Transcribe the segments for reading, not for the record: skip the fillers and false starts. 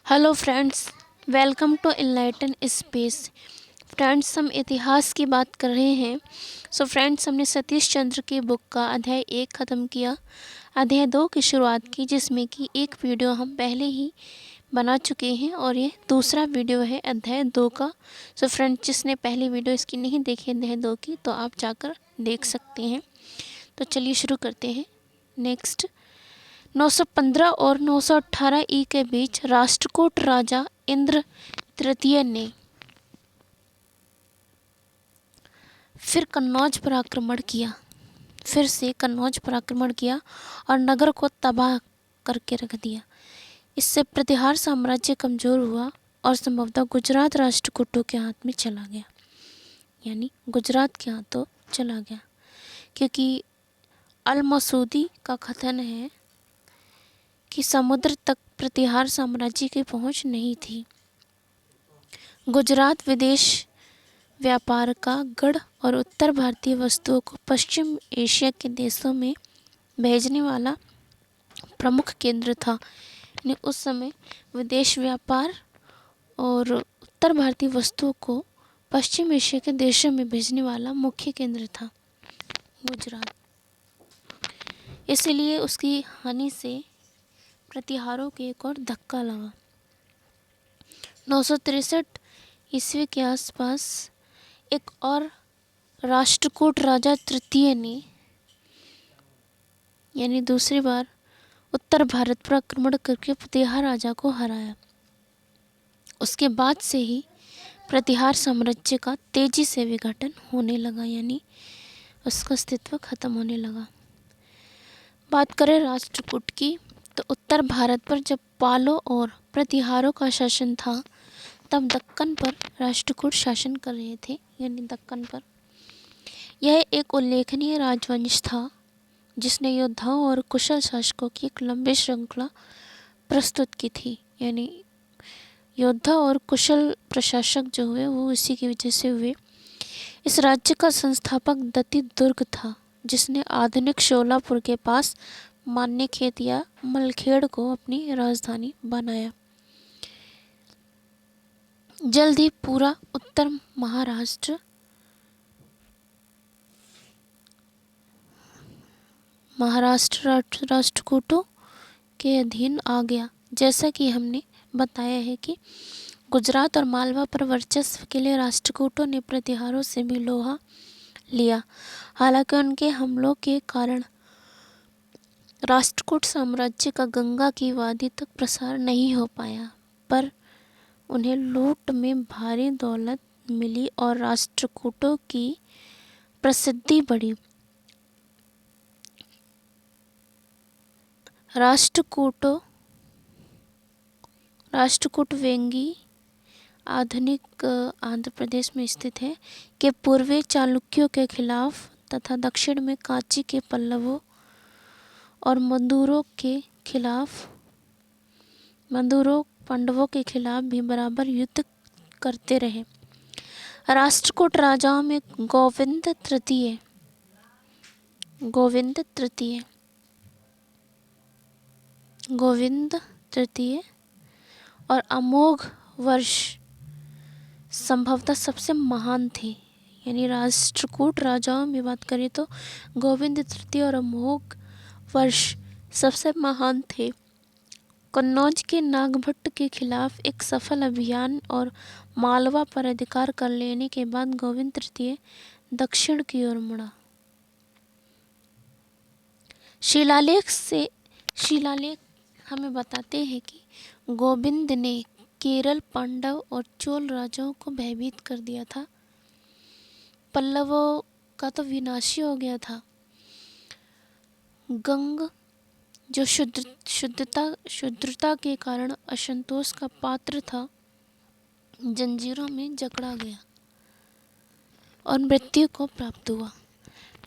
Hello friends, welcome to enlighten space. Friends, हम इतिहास की बात कर रहे हैं। फ्रेंड्स, हमने सतीश चंद्र की बुक का अध्याय 1 ख़त्म किया, अध्याय 2 की शुरुआत की, जिसमें कि एक वीडियो हम पहले ही बना चुके हैं और ये दूसरा वीडियो है अध्याय 2 का। फ्रेंड्स, जिसने पहली वीडियो इसकी नहीं देखी अध्याय 2 की, तो आप जाकर देख सकते हैं। तो चलिए शुरू करते हैं। नेक्स्ट, 915 और 918 ई के बीच राष्ट्रकूट राजा इंद्र तृतीय ने फिर कन्नौज पर आक्रमण किया। फिर से कन्नौज पर आक्रमण किया और नगर को तबाह करके रख दिया। इससे प्रतिहार साम्राज्य कमज़ोर हुआ और संभवतः गुजरात राष्ट्रकूटों के हाथ में चला गया, यानी गुजरात के हाथों चला गया, क्योंकि अल मसूदी का कथन है कि समुद्र तक प्रतिहार साम्राज्य की पहुंच नहीं थी। गुजरात विदेश व्यापार का गढ़ और उत्तर भारतीय वस्तुओं को पश्चिम एशिया के देशों में भेजने वाला प्रमुख केंद्र था। यानी उस समय विदेश व्यापार और उत्तर भारतीय वस्तुओं को पश्चिम एशिया के देशों में भेजने वाला मुख्य केंद्र था गुजरात। इसलिए उसकी हानि से प्रतिहारों को एक और धक्का लगा। 963 ईस्वी के आसपास एक और राष्ट्रकूट राजा तृतीय ने, यानी दूसरी बार, उत्तर भारत पर आक्रमण करके प्रतिहार राजा को हराया। उसके बाद से ही प्रतिहार साम्राज्य का तेजी से विघटन होने लगा, यानी उसका अस्तित्व खत्म होने लगा। बात करें राष्ट्रकूट की, तो उत्तर भारत पर जब पालों और प्रतिहारों का शासन था, तब दक्कन पर राष्ट्रकूट शासन कर रहे थे, यानी दक्कन पर। यह एक उल्लेखनीय राजवंश था जिसने योद्धाओं और कुशल शासकों की एक लंबी श्रृंखला प्रस्तुत की थी। यानी योद्धा और कुशल प्रशासक जो हुए वो इसी की वजह से हुए। इस राज्य का संस्थापक दत्ती दुर्ग था, जिसने आधुनिक शोलापुर के पास मान्यखेत या मलखेड़ को अपनी राजधानी बनाया। जल्द ही पूरा उत्तर महाराष्ट्र राष्ट्रकूटों के अधीन आ गया। जैसा कि हमने बताया है कि गुजरात और मालवा पर वर्चस्व के लिए राष्ट्रकूटों ने प्रतिहारों से भी लोहा लिया। हालांकि उनके हमलों के कारण राष्ट्रकूट साम्राज्य का गंगा की वादी तक प्रसार नहीं हो पाया, पर उन्हें लूट में भारी दौलत मिली और राष्ट्रकूटों की प्रसिद्धि बढ़ी। राष्ट्रकूट वेंगी आधुनिक आंध्र प्रदेश में स्थित है, के पूर्वी चालुक्यों के खिलाफ तथा दक्षिण में कांची के पल्लवों और पांडवों के खिलाफ भी बराबर युद्ध करते रहे। राष्ट्रकूट राजाओं में गोविंद तृतीय और अमोघ वर्ष संभवतः सबसे महान थे। यानी राष्ट्रकूट राजाओं में बात करें तो गोविंद तृतीय और अमोघ वर्ष सबसे महान थे। कन्नौज के नागभट्ट के खिलाफ एक सफल अभियान और मालवा पर अधिकार कर लेने के बाद गोविंद तृतीय दक्षिण की ओर मुड़ा। शिलालेख हमें बताते हैं कि गोविंद ने केरल, पांडव और चोल राजाओं को भयभीत कर दिया था। पल्लवों का तो विनाशी हो गया था। गंग, जो शुद्धता के कारण असंतोष का पात्र था, जंजीरों में जकड़ा गया और मृत्यु को प्राप्त हुआ।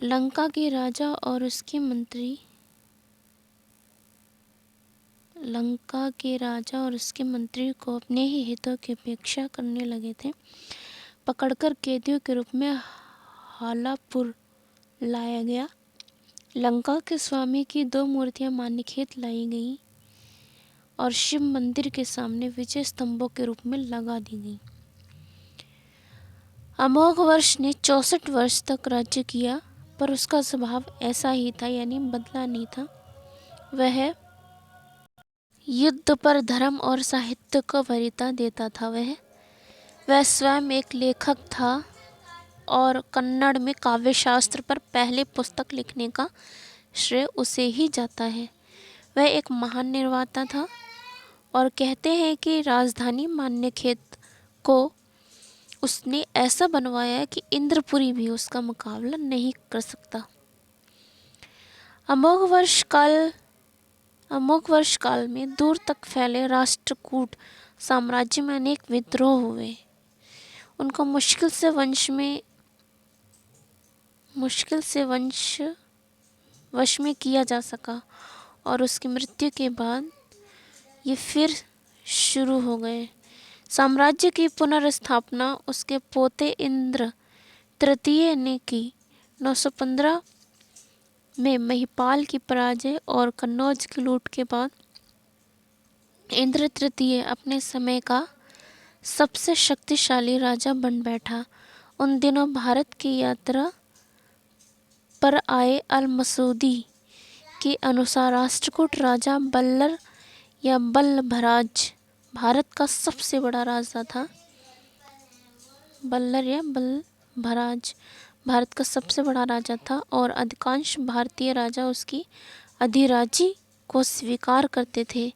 लंका के राजा और उसके मंत्री को अपने ही हितों की अपेक्षा करने लगे थे। पकड़कर कैदियों के रूप में हालापुर लाया गया। लंका के स्वामी की 2 मूर्तियां मान्यखेत लाई गईं और शिव मंदिर के सामने विजय स्तंभों के रूप में लगा दी गई। अमोघ वर्ष ने 64 वर्ष तक राज्य किया, पर उसका स्वभाव ऐसा ही था, यानी बदला नहीं था। वह युद्ध पर धर्म और साहित्य को वरीयता देता था। वह स्वयं एक लेखक था और कन्नड़ में काव्यशास्त्र पर पहली पुस्तक लिखने का श्रेय उसे ही जाता है। वह एक महान निर्माता था और कहते हैं कि राजधानी मान्यखेत को उसने ऐसा बनवाया कि इंद्रपुरी भी उसका मुकाबला नहीं कर सकता। अमोघ वर्ष काल में दूर तक फैले राष्ट्रकूट साम्राज्य में अनेक विद्रोह हुए। उनको मुश्किल से वश में किया जा सका और उसकी मृत्यु के बाद ये फिर शुरू हो गए। साम्राज्य की पुनर्स्थापना उसके पोते इंद्र तृतीय ने की। 915 में महिपाल की पराजय और कन्नौज की लूट के बाद इंद्र तृतीय अपने समय का सबसे शक्तिशाली राजा बन बैठा। उन दिनों भारत की यात्रा पर आए अल मसूदी के अनुसार राष्ट्रकूट राजा बल्लर या बल्लभराज भारत का सबसे बड़ा राजा था। बल्लर या बल्लभराज भारत का सबसे बड़ा राजा था और अधिकांश भारतीय राजा उसकी अधिराजी को स्वीकार करते थे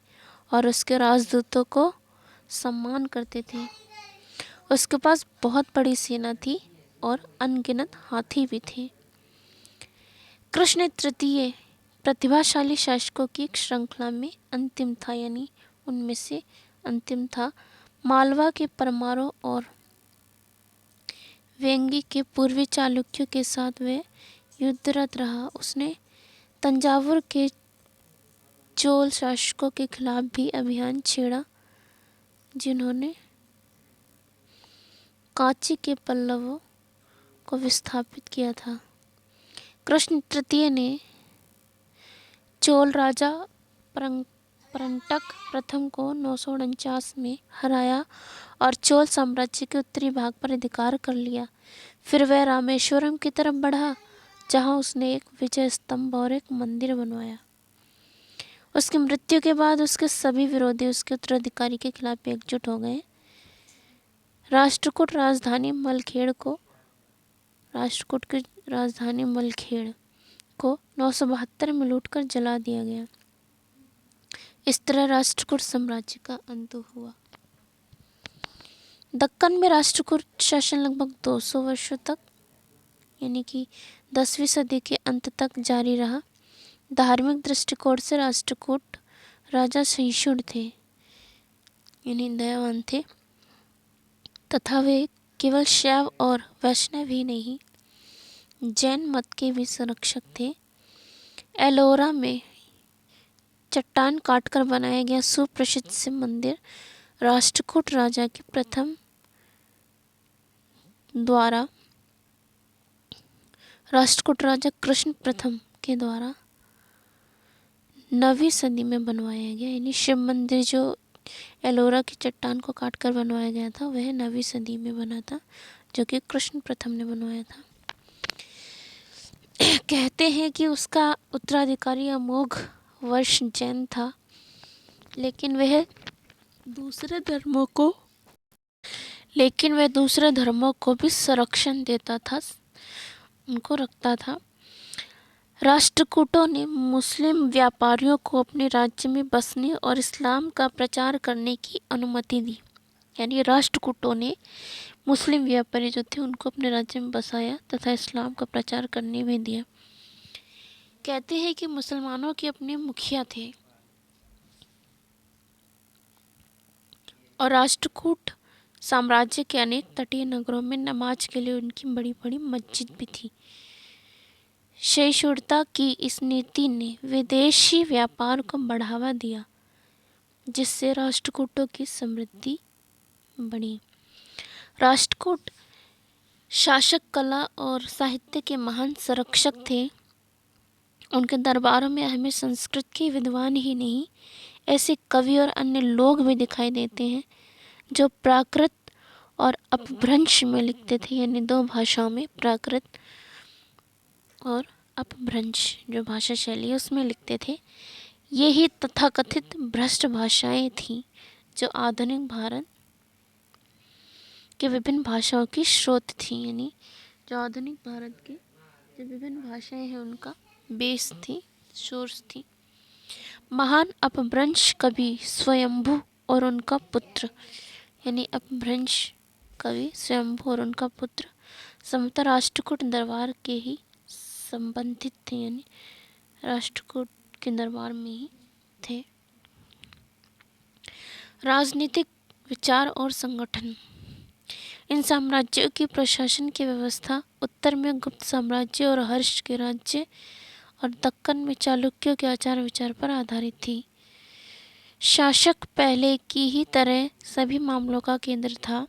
और उसके राजदूतों को सम्मान करते थे। उसके पास बहुत बड़ी सेना थी और अनगिनत हाथी भी थे। कृष्ण तृतीय प्रतिभाशाली शासकों की एक श्रृंखला में अंतिम था, यानी उनमें से अंतिम था। मालवा के परमारों और वेंगी के पूर्वी चालुक्यों के साथ वह युद्धरत रहा। उसने तंजावुर के चोल शासकों के खिलाफ भी अभियान छेड़ा, जिन्होंने कांची के पल्लवों को विस्थापित किया था। कृष्ण तृतीय ने चोल राजा परंटक प्रथम को 949 में हराया और चोल साम्राज्य के उत्तरी भाग पर अधिकार कर लिया। फिर वह रामेश्वरम की तरफ बढ़ा, जहां उसने एक विजय स्तंभ और एक मंदिर बनवाया। उसकी मृत्यु के बाद उसके सभी विरोधी उसके उत्तराधिकारी के खिलाफ एकजुट हो गए। राष्ट्रकूट राजधानी मलखेड़ को 972 में लूटकर जला दिया गया। इस तरह राष्ट्रकूट साम्राज्य का अंत हुआ। दक्कन में राष्ट्रकूट शासन लगभग 200 वर्षों तक, यानी कि 10वीं सदी के अंत तक जारी रहा। धार्मिक दृष्टिकोण से राष्ट्रकूट राजा सहिष्णु थे, यानी दयावान थे, तथा वे केवल शैव और वैष्णव ही नहीं, जैन मत के भी संरक्षक थे। एलोरा में चट्टान काटकर बनाया गया सुप्रसिद्ध शिव मंदिर राष्ट्रकूट राजा के प्रथम द्वारा राष्ट्रकूट राजा कृष्ण प्रथम के द्वारा 9वीं सदी में बनवाया गया। यानी शिव मंदिर जो एलोरा की चट्टान को काटकर बनवाया गया था, वह 9वीं सदी में बना था, जो कि कृष्ण प्रथम ने बनवाया था। कहते हैं कि उसका उत्तराधिकारी अमोघ वर्ष जैन था, लेकिन वह दूसरे धर्मों को भी संरक्षण देता था, उनको रखता था। राष्ट्रकूटों ने मुस्लिम व्यापारियों को अपने राज्य में बसने और इस्लाम का प्रचार करने की अनुमति दी। यानी राष्ट्रकूटों ने मुस्लिम व्यापारी जो थे उनको अपने राज्य में बसाया तथा इस्लाम का प्रचार करने भी दिया। कहते हैं कि मुसलमानों के अपने मुखिया थे और राष्ट्रकूट साम्राज्य के अनेक तटीय नगरों में नमाज के लिए उनकी बड़ी बड़ी मस्जिद भी थी। सहिष्णुता की इस नीति ने विदेशी व्यापार को बढ़ावा दिया, जिससे राष्ट्रकूटों की समृद्धि बढ़ी। राष्ट्रकूट शासक कला और साहित्य के महान संरक्षक थे। उनके दरबारों में हमें संस्कृत के विद्वान ही नहीं, ऐसे कवि और अन्य लोग भी दिखाई देते हैं जो प्राकृत और अपभ्रंश में लिखते थे, यानी दो भाषाओं में, प्राकृत और अपभ्रंश जो भाषा शैली है उसमें लिखते थे। यही तथाकथित भ्रष्ट भाषाएं थीं जो आधुनिक भारत के विभिन्न भाषाओं की स्रोत थी, यानी जो आधुनिक भारत के जो विभिन्न भाषाएं हैं उनका बेस थी, सोर्स थी। महान अपभ्रंश कवि स्वयंभू और उनका पुत्र, यानी अपभ्रंश कवि स्वयंभू और उनका पुत्र संभवतः राष्ट्रकूट दरबार के ही संबंधित थे, यानी राष्ट्रकूट के दरबार में ही थे। राजनीतिक विचार और संगठन। इन साम्राज्यों की प्रशासन की व्यवस्था उत्तर में गुप्त साम्राज्य और हर्ष के राज्य और दक्कन में चालुक्यों के आचार विचार पर आधारित थी। शासक पहले की ही तरह सभी मामलों का केंद्र था।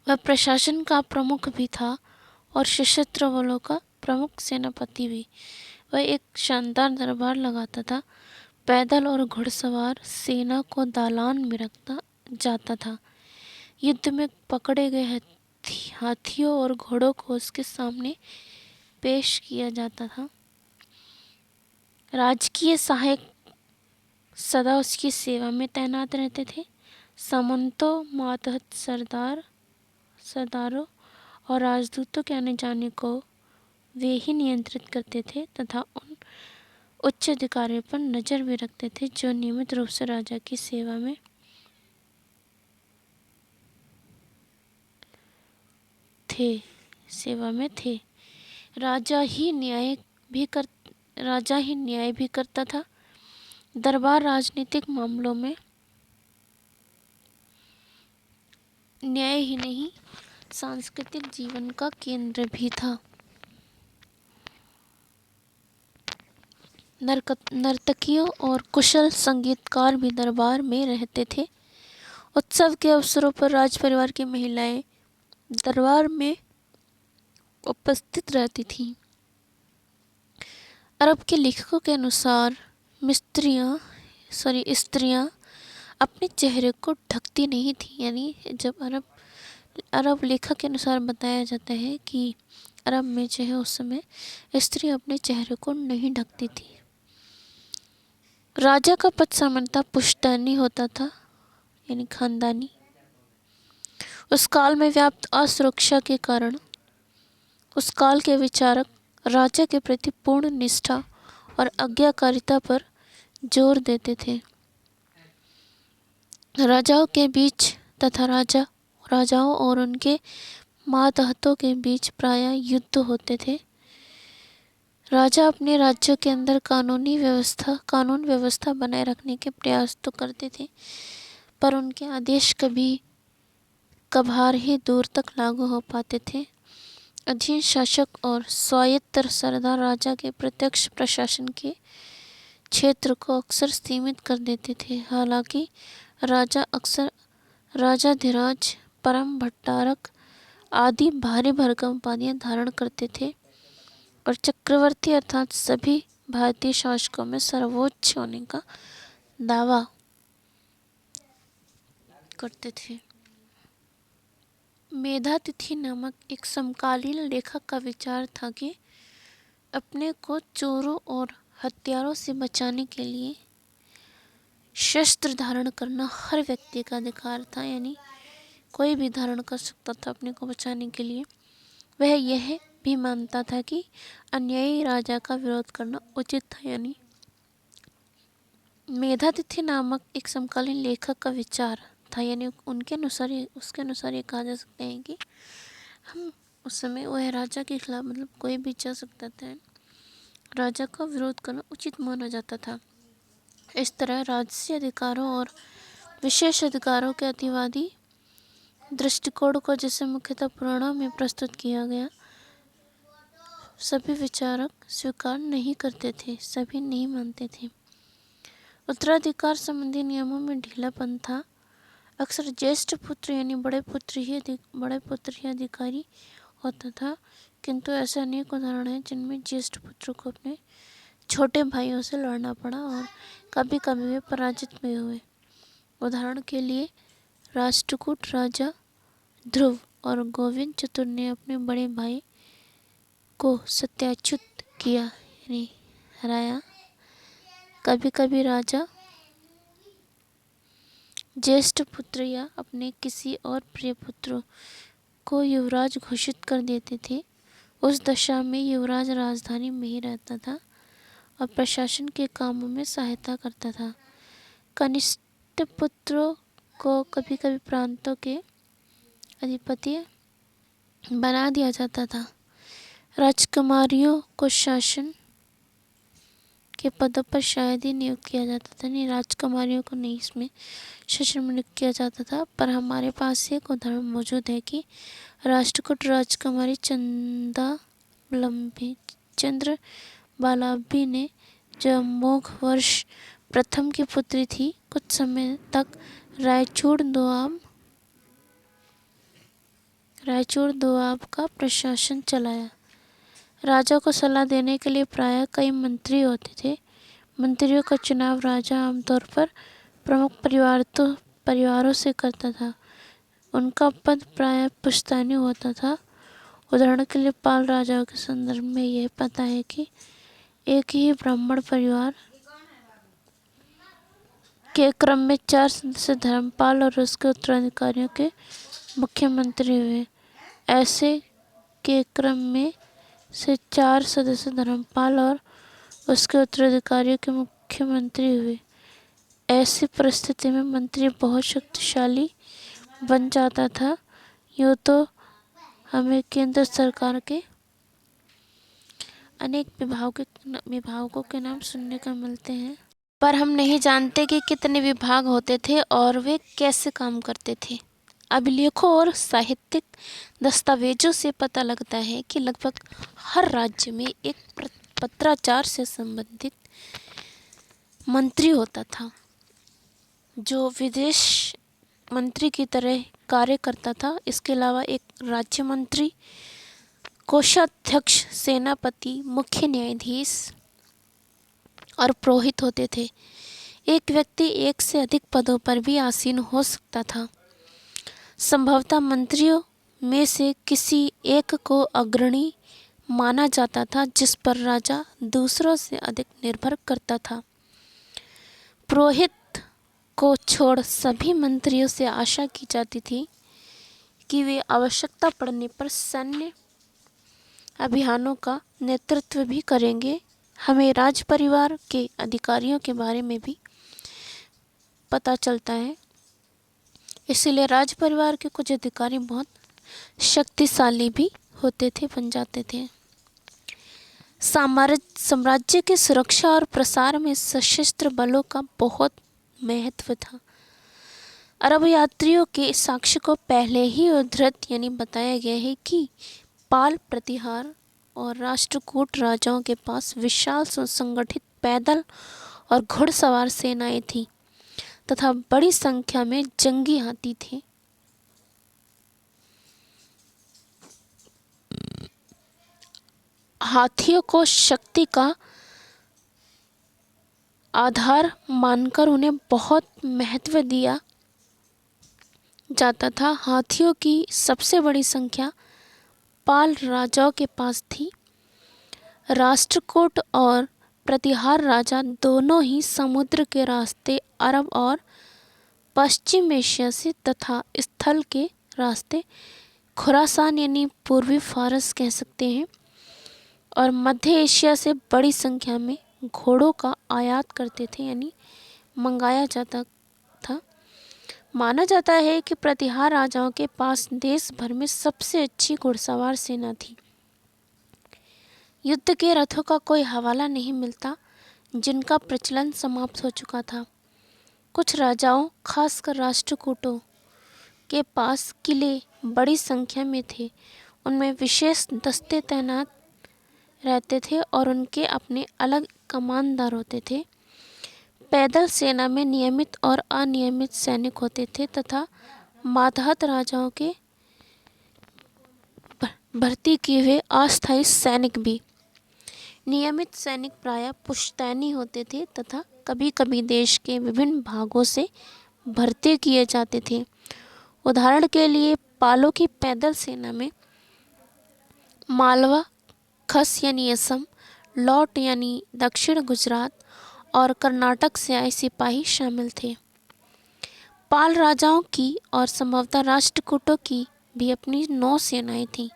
वह प्रशासन का प्रमुख भी था और सशस्त्र बलों का प्रमुख सेनापति भी। वह एक शानदार दरबार लगाता था। पैदल और घुड़सवार सेना को दालान में रखता जाता था। युद्ध में पकड़े गए हाथियों और घोड़ों को उसके सामने पेश किया जाता था। राजकीय सहायक सदा उसकी सेवा में तैनात रहते थे। सामंतों, मातहत सरदारों और राजदूतों के आने जाने को वे ही नियंत्रित करते थे तथा उन उच्च अधिकारियों पर नज़र भी रखते थे जो नियमित रूप से राजा की सेवा में थे। राजा ही न्याय भी करता था। दरबार राजनीतिक मामलों में न्याय ही नहीं, सांस्कृतिक जीवन का केंद्र भी था। नर्तकियों और कुशल संगीतकार भी दरबार में रहते थे। उत्सव के अवसरों पर राज परिवार की महिलाएं दरबार में उपस्थित रहती थीं। अरब के लेखकों के अनुसार स्त्रियां अपने चेहरे को ढकती नहीं थी, यानी जब अरब लेखक के अनुसार बताया जाता है कि अरब में जो है उस समय स्त्री अपने चेहरे को नहीं ढकती थी। राजा का पद सामान्यतः पुश्तैनी होता था, यानी खानदानी। उस काल में व्याप्त असुरक्षा के कारण उस काल के विचारक राजा के प्रति पूर्ण निष्ठा और आज्ञाकारिता पर जोर देते थे। राजाओं के बीच तथा राजाओं और उनके मातहतों के बीच प्रायः युद्ध होते थे। राजा अपने राज्यों के अंदर कानून व्यवस्था बनाए रखने के प्रयास तो करते थे, पर उनके आदेश कभार ही दूर तक लागू हो पाते थे। अधीन शासक और स्वायत्त सरदार राजा के प्रत्यक्ष प्रशासन के क्षेत्र को अक्सर सीमित कर देते थे। हालांकि राजा अक्सर राजाधिराज, परम भट्टारक आदि भारी भरकम उपाधियां धारण करते थे और चक्रवर्ती अर्थात सभी भारतीय शासकों में सर्वोच्च होने का दावा करते थे। मेधातिथि नामक एक समकालीन लेखक का विचार था कि अपने को चोरों और हत्यारों से बचाने के लिए शस्त्र धारण करना हर व्यक्ति का अधिकार था, यानी कोई भी धारण कर सकता था अपने को बचाने के लिए। वह यह भी मानता था कि अन्यायी राजा का विरोध करना उचित था, यानी मेधातिथि नामक एक समकालीन लेखक का विचार था, यानी उसके अनुसार ये कहा जा सकता है कि हम उस समय वह राजा के खिलाफ, मतलब कोई भी जा सकता था, राजा का विरोध करना उचित माना जाता था। इस तरह राजसी अधिकारों और विशेष अधिकारों के अतिवादी दृष्टिकोण को, जिसे मुख्यतः पुराणों में प्रस्तुत किया गया, सभी विचारक स्वीकार नहीं करते थे, सभी नहीं मानते थे। उत्तराधिकार संबंधी नियमों में ढीलापन था। अक्सर ज्येष्ठ पुत्र यानी बड़े पुत्र ही अधिकारी होता था, किंतु ऐसे अनेक उदाहरण हैं जिनमें ज्येष्ठ पुत्र को अपने छोटे भाइयों से लड़ना पड़ा और कभी कभी वे पराजित भी हुए। उदाहरण के लिए राष्ट्रकूट राजा ध्रुव और गोविंद चतुर ने अपने बड़े भाई को सत्याच्युत किया यानी हराया। कभी कभी राजा ज्येष्ठ पुत्र या अपने किसी और प्रिय पुत्र को युवराज घोषित कर देते थे। उस दशा में युवराज राजधानी में ही रहता था और प्रशासन के कामों में सहायता करता था। कनिष्ठ पुत्रों को कभी कभी प्रांतों के अधिपति बना दिया जाता था। राजकुमारियों को शासन के पदों पर शायद ही नियुक्त किया जाता था, नहीं राजकुमारियों को नहीं इसमें शासन में नियुक्त किया जाता था। पर हमारे पास एक उदाहरण मौजूद है कि राष्ट्रकूट राजकुमारी चंद्र बालाम्बी ने जो मोघ वर्ष प्रथम की पुत्री थी, कुछ समय तक रायचूड़ दोआब का प्रशासन चलाया। राजा को सलाह देने के लिए प्रायः कई मंत्री होते थे। मंत्रियों का चुनाव राजा आमतौर पर प्रमुख परिवारों से करता था। उनका पद प्रायः पुश्तैनी होता था। उदाहरण के लिए पाल राजाओं के संदर्भ में यह पता है कि एक ही ब्राह्मण परिवार के क्रम में 4 सदस्य धर्मपाल और उसके उत्तराधिकारियों के मुख्यमंत्री हुए। ऐसे के क्रम में से 4 सदस्य धर्मपाल और उसके उत्तराधिकारियों के मुख्यमंत्री हुए। ऐसी परिस्थिति में मंत्री बहुत शक्तिशाली बन जाता था। यूँ तो हमें केंद्र सरकार के अनेक विभागों के नाम सुनने को मिलते हैं, पर हम नहीं जानते कि कितने विभाग होते थे और वे कैसे काम करते थे। अभिलेखों और साहित्यिक दस्तावेजों से पता लगता है कि लगभग हर राज्य में एक पत्राचार से संबंधित मंत्री होता था, जो विदेश मंत्री की तरह कार्य करता था। इसके अलावा एक राज्य मंत्री, कोषाध्यक्ष, सेनापति, मुख्य न्यायाधीश और पुरोहित होते थे। एक व्यक्ति एक से अधिक पदों पर भी आसीन हो सकता था। संभवतः मंत्रियों में से किसी एक को अग्रणी माना जाता था, जिस पर राजा दूसरों से अधिक निर्भर करता था। पुरोहित को छोड़ सभी मंत्रियों से आशा की जाती थी कि वे आवश्यकता पड़ने पर सैन्य अभियानों का नेतृत्व भी करेंगे। हमें राज परिवार के अधिकारियों के बारे में भी पता चलता है। इसीलिए राज परिवार के कुछ अधिकारी बहुत शक्तिशाली भी होते थे, बन जाते थे। साम्राज्य की सुरक्षा और प्रसार में सशस्त्र बलों का बहुत महत्व था। अरब यात्रियों के साक्ष्य को पहले ही उद्धृत यानी बताया गया है कि पाल, प्रतिहार और राष्ट्रकूट राजाओं के पास विशाल सुसंगठित पैदल और घुड़सवार सेनाएं थीं तथा बड़ी संख्या में जंगी हाथी थे। हाथियों को शक्ति का आधार मानकर उन्हें बहुत महत्व दिया जाता था। हाथियों की सबसे बड़ी संख्या पाल राजाओं के पास थी। राष्ट्रकूट और प्रतिहार राजा दोनों ही समुद्र के रास्ते अरब और पश्चिम एशिया से तथा स्थल के रास्ते खुरासान यानी पूर्वी फारस कह सकते हैं और मध्य एशिया से बड़ी संख्या में घोड़ों का आयात करते थे यानी मंगाया जाता था। माना जाता है कि प्रतिहार राजाओं के पास देश भर में सबसे अच्छी घुड़सवार सेना थी। युद्ध के रथों का कोई हवाला नहीं मिलता, जिनका प्रचलन समाप्त हो चुका था। कुछ राजाओं, खासकर राष्ट्रकूटों के पास किले बड़ी संख्या में थे। उनमें विशेष दस्ते तैनात रहते थे और उनके अपने अलग कमांडर होते थे। पैदल सेना में नियमित और अनियमित सैनिक होते थे तथा मातहत राजाओं के भर्ती किए हुए अस्थायी सैनिक भी। नियमित सैनिक प्रायः पुश्तैनी होते थे तथा कभी कभी देश के विभिन्न भागों से भर्ती किए जाते थे। उदाहरण के लिए पालों की पैदल सेना में मालवा, खस यानी असम, लौट यानी दक्षिण गुजरात और कर्नाटक से आए सिपाही शामिल थे। पाल राजाओं की और संभवतः राष्ट्रकूटों की भी अपनी 9 सेनाएं थीं,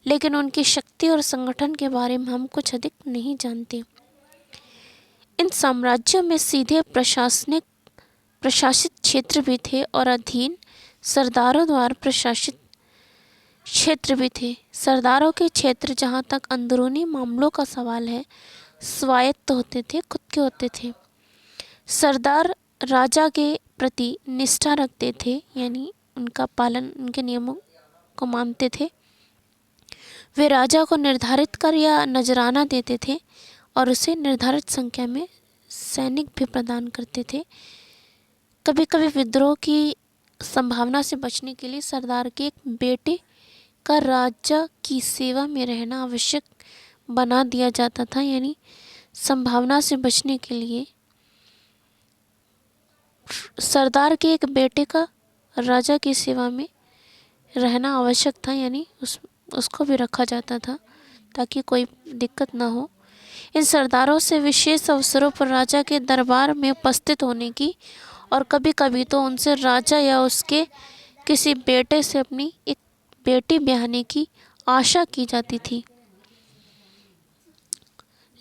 लेकिन उनकी शक्ति और संगठन के बारे में हम कुछ अधिक नहीं जानते। इन साम्राज्यों में सीधे प्रशासित क्षेत्र भी थे और अधीन सरदारों द्वारा प्रशासित क्षेत्र भी थे। सरदारों के क्षेत्र, जहाँ तक अंदरूनी मामलों का सवाल है, स्वायत्त होते थे, खुद के होते थे। सरदार राजा के प्रति निष्ठा रखते थे, यानी उनका पालन, उनके नियमों को मानते थे। वे राजा को निर्धारित कर या नजराना देते थे और उसे निर्धारित संख्या में सैनिक भी प्रदान करते थे। कभी कभी विद्रोह की संभावना से बचने के लिए सरदार के एक बेटे का राजा की सेवा में रहना आवश्यक बना दिया जाता था, यानी संभावना से बचने के लिए सरदार के एक बेटे का राजा की सेवा में रहना आवश्यक था, यानी उसको भी रखा जाता था ताकि कोई दिक्कत ना हो। इन सरदारों से विशेष अवसरों पर राजा के दरबार में उपस्थित होने की और कभी कभी तो उनसे राजा या उसके किसी बेटे से अपनी एक बेटी ब्याहने की आशा की जाती थी।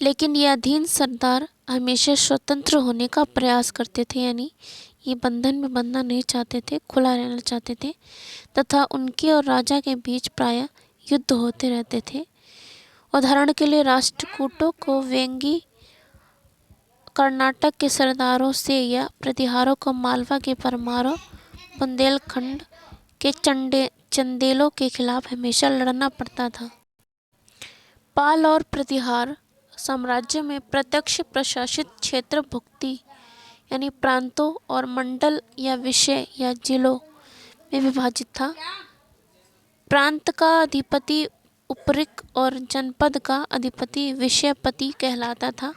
लेकिन ये अधीन सरदार हमेशा स्वतंत्र होने का प्रयास करते थे, यानी ये बंधन में बंधना नहीं चाहते थे, खुला रहना चाहते थे, तथा उनके और राजा के बीच प्रायः युद्ध होते रहते थे। उदाहरण के लिए राष्ट्रकूटों को वेंगी कर्नाटक के सरदारों से या प्रतिहारों को मालवा के परमार, बुंदेलखंड के चंदेलों के खिलाफ हमेशा लड़ना पड़ता था। पाल और प्रतिहार साम्राज्य में प्रत्यक्ष प्रशासित क्षेत्र भुक्ति यानी प्रांतों और मंडल या विषय या जिलों में विभाजित था। प्रांत का अधिपति उपरिक और जनपद का अधिपति विषयपति कहलाता था।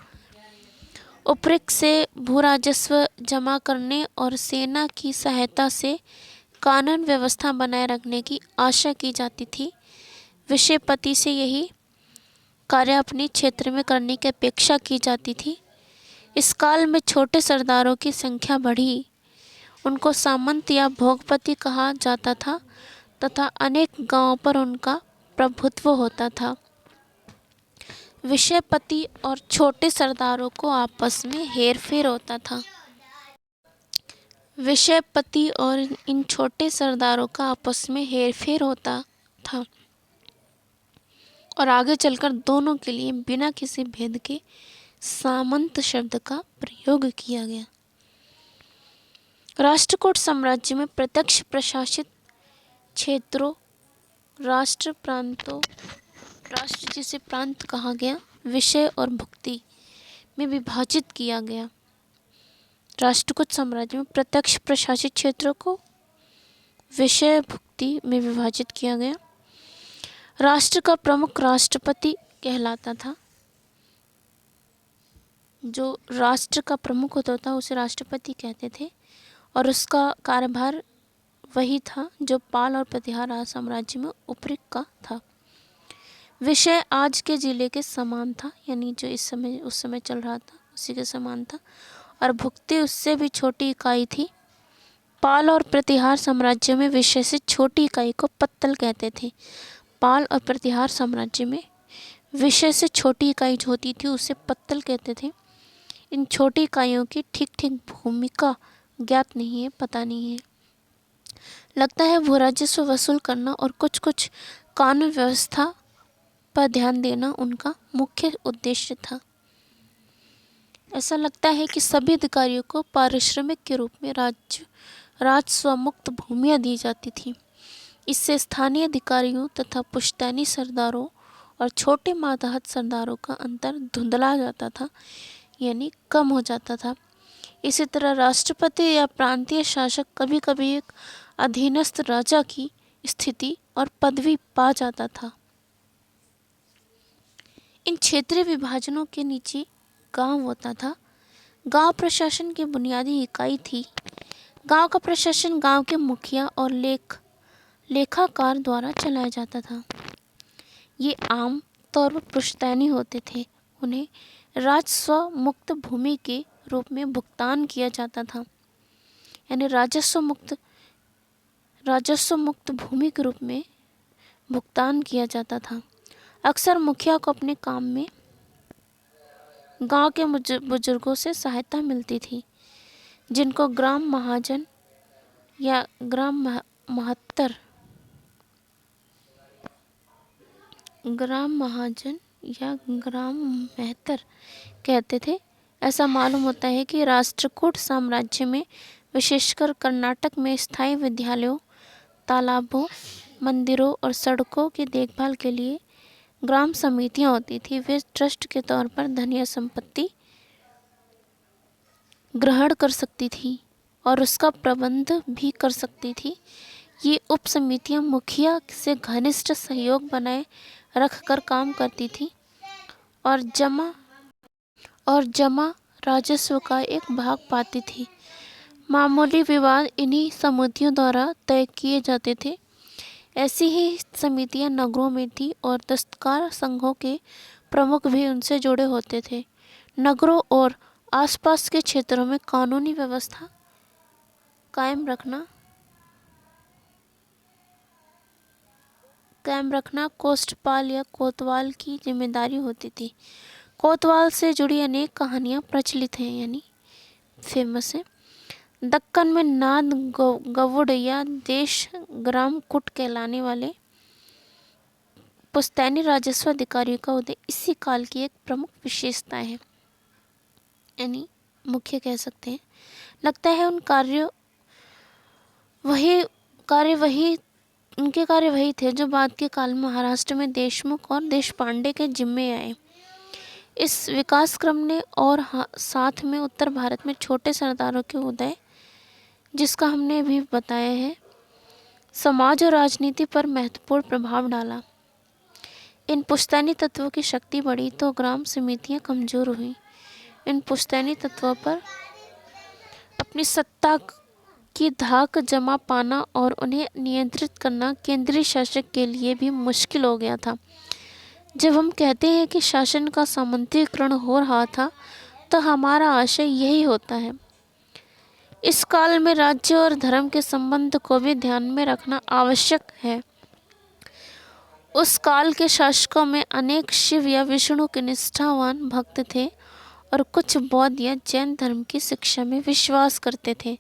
उपरिक से भूराजस्व जमा करने और सेना की सहायता से कानून व्यवस्था बनाए रखने की आशा की जाती थी। विषयपति से यही कार्य अपने क्षेत्र में करने की अपेक्षा की जाती थी। इस काल में छोटे सरदारों की संख्या बढ़ी, उनको सामंत या भोगपति कहा जाता था तथा अनेक गांवों पर उनका प्रभुत्व होता था। विषयपति और छोटे सरदारों को आपस में हेरफेर होता था। विषयपति और इन छोटे सरदारों का आपस में हेरफेर होता था और आगे चलकर दोनों के लिए बिना किसी भेद के सामंत शब्द का प्रयोग किया गया। राष्ट्रकूट साम्राज्य में प्रत्यक्ष प्रशासित क्षेत्रों, राष्ट्र प्रांतों, राष्ट्र जिसे प्रांत कहा गया, विषय और भुक्ति में विभाजित किया गया। राष्ट्रकूट साम्राज्य में प्रत्यक्ष प्रशासित क्षेत्रों को विषय भुक्ति में विभाजित किया गया। राष्ट्र का प्रमुख राष्ट्रपति कहलाता था। जो राष्ट्र का प्रमुख होता था उसे राष्ट्रपति कहते थे और उसका कार्यभार वही था जो पाल और प्रतिहार साम्राज्य में उपरिक का था। विषय आज के जिले के समान था, यानी जो उस समय चल रहा था उसी के समान था, और भुक्ति उससे भी छोटी इकाई थी। पाल और प्रतिहार साम्राज्य में विषय से छोटी इकाई को पत्तल कहते थे। पाल और प्रतिहार साम्राज्य में विषय से छोटी इकाई जो होती थी उसे पत्तल कहते थे। इन छोटी इकाइयों की ठीक ठीक भूमिका ज्ञात नहीं है, पता नहीं है। लगता है भूराजस्व वसूल करना और कुछ कुछ कानून व्यवस्था पर ध्यान देना उनका मुख्य उद्देश्य था। ऐसा लगता है कि सभी अधिकारियों को पारिश्रमिक के रूप में राजस्व मुक्त भूमियाँ दी जाती थी। इससे स्थानीय अधिकारियों तथा पुश्तैनी सरदारों और छोटे मातहत सरदारों का अंतर धुंधला जाता था, यानी कम हो जाता था। इसी तरह राष्ट्रपति या प्रांतीय शासक कभी कभी एक अधीनस्थ राजा की स्थिति और पदवी पा जाता था। इन क्षेत्रीय विभाजनों के नीचे गांव होता था। गांव प्रशासन की बुनियादी इकाई थी। गांव का प्रशासन गांव के मुखिया और लेखाकार द्वारा चलाया जाता था। ये आम तौर पर पुश्तैनी होते थे। उन्हें राजस्व मुक्त भूमि के रूप में भुगतान किया जाता था, यानी राजस्व मुक्त भूमि के रूप में भुगतान किया जाता था। अक्सर मुखिया को अपने काम में गांव के बुजुर्गों से सहायता मिलती थी, जिनको ग्राम महाजन या ग्राम महतर कहते थे। ऐसा मालूम होता है कि राष्ट्रकूट साम्राज्य में, विशेषकर कर्नाटक में, स्थायी विद्यालयों, तालाबों, मंदिरों और सड़कों की देखभाल के लिए ग्राम समितियां होती थी। वे ट्रस्ट के तौर पर धन या संपत्ति ग्रहण कर सकती थी और उसका प्रबंध भी कर सकती थी। ये उप समितियां मुखिया से घनिष्ठ सहयोग बनाए रखकर काम करती थी और जमा राजस्व का एक भाग पाती थी। मामूली विवाद इन्हीं समितियों द्वारा तय किए जाते थे। ऐसी ही समितियां नगरों में थी और दस्तकार संघों के प्रमुख भी उनसे जुड़े होते थे। नगरों और आसपास के क्षेत्रों में कानूनी व्यवस्था कायम रखना कोष्ठपाल या कोतवाल की जिम्मेदारी होती थी। कोतवाल से जुड़ी अनेक कहानियां प्रचलित हैं, यानी फेमस है। दक्कन में नाद गवुड़ या देश ग्राम कुट कहलाने वाले पुश्तैनी राजस्व अधिकारियों का उदय इसी काल की एक प्रमुख विशेषता है, यानी मुख्य कह सकते हैं। लगता है उनके कार्य वही थे जो बाद के काल में महाराष्ट्र में देशमुख और देशपांडे के जिम्मे आए। इस विकास क्रम ने और साथ में उत्तर भारत में छोटे सरदारों के उदय, जिसका हमने अभी बताया है, समाज और राजनीति पर महत्वपूर्ण प्रभाव डाला। इन पुश्तैनी तत्वों की शक्ति बढ़ी तो ग्राम समितियां कमजोर हुई। इन पुश्तैनी तत्वों पर अपनी सत्ता की धाक जमा पाना और उन्हें नियंत्रित करना केंद्रीय शासक के लिए भी मुश्किल हो गया था। जब हम कहते हैं कि शासन का सामंतीकरण हो रहा था, तो हमारा आशय यही होता है। इस काल में राज्य और धर्म के संबंध को भी ध्यान में रखना आवश्यक है। उस काल के शासकों में अनेक शिव या विष्णु के निष्ठावान भक्त थे और कुछ बौद्ध या जैन धर्म की शिक्षा में विश्वास करते थे।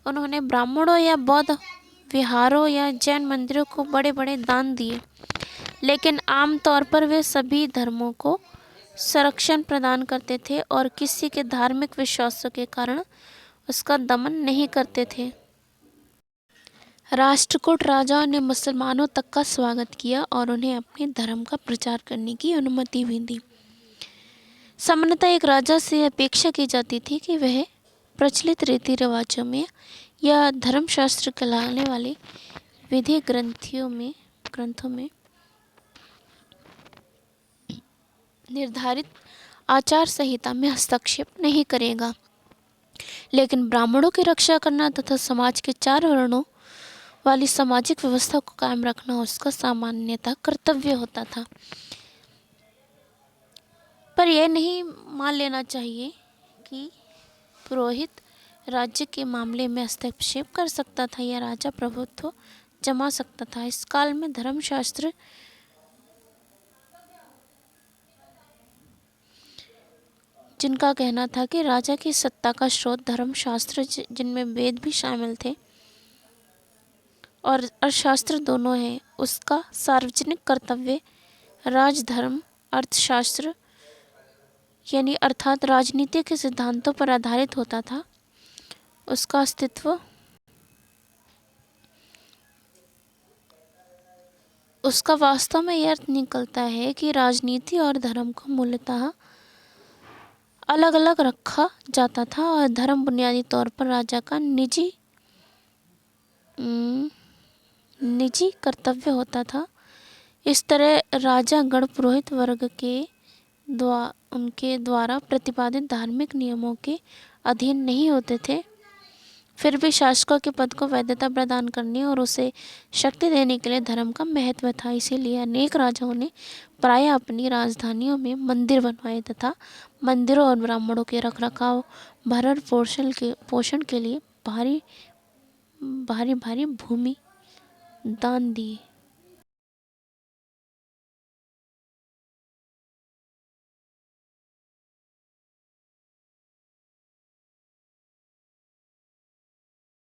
उन्होंने ब्राह्मणों या बौद्ध विहारों या जैन मंदिरों को बड़े बड़े दान दिए, लेकिन आमतौर पर वे सभी धर्मों को संरक्षण प्रदान करते थे और किसी के धार्मिक विश्वासों के कारण उसका दमन नहीं करते थे। राष्ट्रकूट राजाओं ने मुसलमानों तक का स्वागत किया और उन्हें अपने धर्म का प्रचार करने की अनुमति भी दी। सामान्यतः एक राजा से अपेक्षा की जाती थी कि वह प्रचलित रीति रिवाजों में या धर्मशास्त्र कहलाने वाले विधि ग्रंथों में निर्धारित आचार संहिता में हस्तक्षेप नहीं करेगा, लेकिन ब्राह्मणों की रक्षा करना तथा समाज के 4 वर्णों वाली सामाजिक व्यवस्था को कायम रखना उसका सामान्यतः कर्तव्य होता था। पर यह नहीं मान लेना चाहिए कि पुरोहित राज्य के मामले में हस्तक्षेप कर सकता था या राजा प्रभुत्व जमा सकता था। इस काल में धर्मशास्त्र जिनका कहना था कि राजा की सत्ता का स्रोत धर्मशास्त्र, जिनमें वेद भी शामिल थे, और अर्थशास्त्र दोनों हैं, उसका सार्वजनिक कर्तव्य राजधर्म अर्थशास्त्र यानी अर्थात राजनीति के सिद्धांतों पर आधारित होता था। उसका अस्तित्व उसका वास्तव में यह अर्थ निकलता है कि राजनीति और धर्म को मूलतः अलग अलग रखा जाता था और धर्म बुनियादी तौर पर राजा का निजी कर्तव्य होता था। इस तरह राजा गण पुरोहित वर्ग के उनके द्वारा प्रतिपादित धार्मिक नियमों के अधीन नहीं होते थे। फिर भी शासकों के पद को वैधता प्रदान करने और उसे शक्ति देने के लिए धर्म का महत्व था। इसीलिए अनेक राजाओं ने प्रायः अपनी राजधानियों में मंदिर बनवाए तथा मंदिरों और ब्राह्मणों के रखरखाव भरण पोषण के लिए भारी भारी भूमि दान दिए।